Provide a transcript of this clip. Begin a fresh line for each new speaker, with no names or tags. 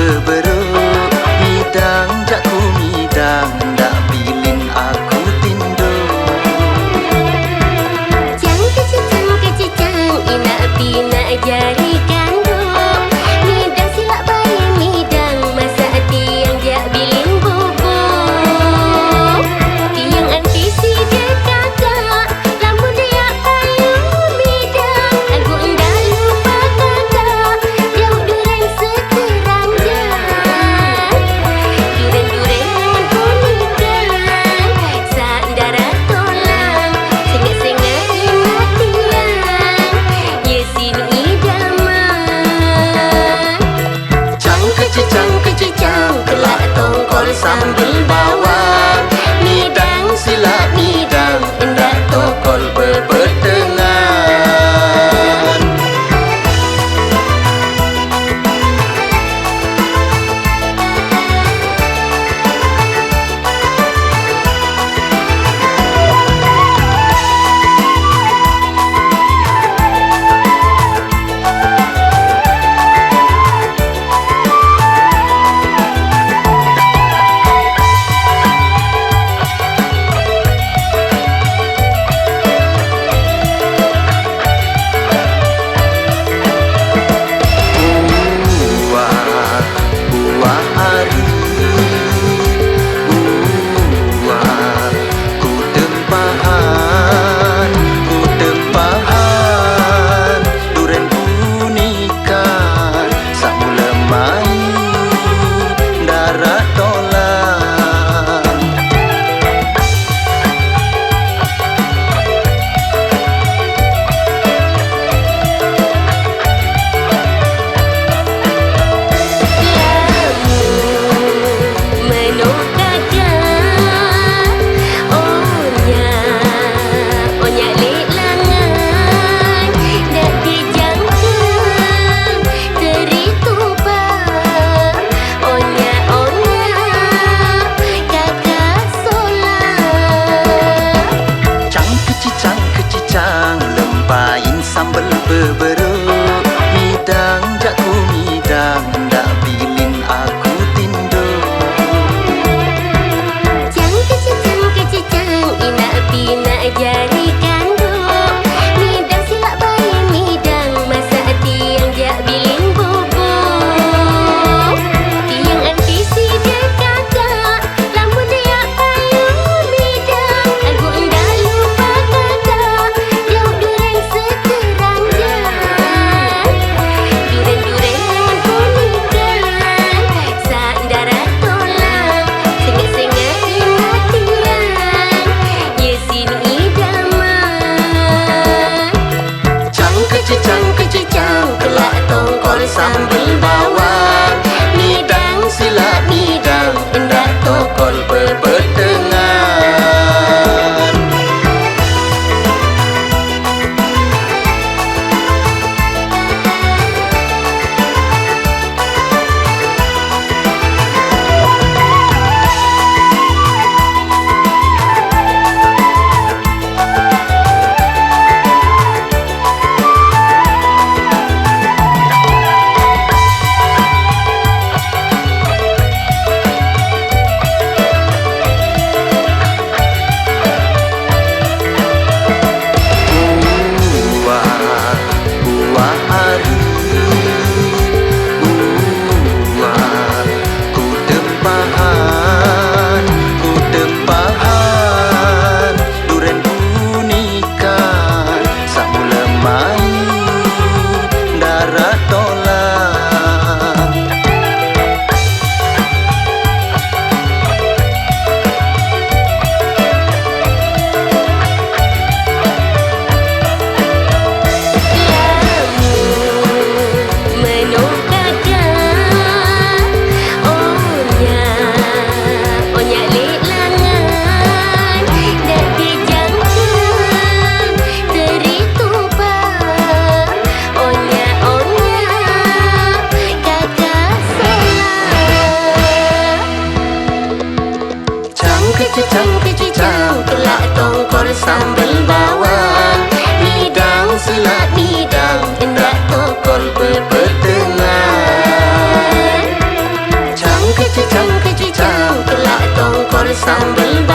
beberuk. Midang jakku midang, hendak bilin aku tindo.
Cang kecicang, inak pinak jari kandung. Midang silap bayi midang, masak tiang jak bilin bubuk. Tiang antisi dia kakak, lampu dia payu midang. Aku enggak lupa kakak, jauh duren sekeranjang. Duren-duren kuningan, saat darah tolang. Sengat-sengat ingat tiang, ye sini idaman.
Cang kecicang, kelak tongkol sambil bawang. Midang silap midang, hendak tokol berpertengan. Buah hari, buah ku tempahan, duren bunikan, samula mai darat tolang. Cang lempain sambal beberuk. Midang jakku midang, hendak bilin aku tindo.
Cang kecicang, inak pinak jari kandung. Midang silap bayi midang, masak tiang jak bilin bubuk. Tiang antisi dia kakak, lampu dia payu midang. Aku enggak lupa kakak, jauh duren sekeranjang. Duren-duren kuningan, saat darah tolang. Sengat-sengat ingat tiang, ye sini idaman.
Cang kecicang, kelak tongkol sambil bawang. Midang silap midang, hendak tokol berpertengan. Buah hari, buah ku tempahan, duren bunikan, samula mai darat tolang. Kecicang, kelak tongkol sambal bawang. Midang silap midang, hendak tokol berpertengan. bersambel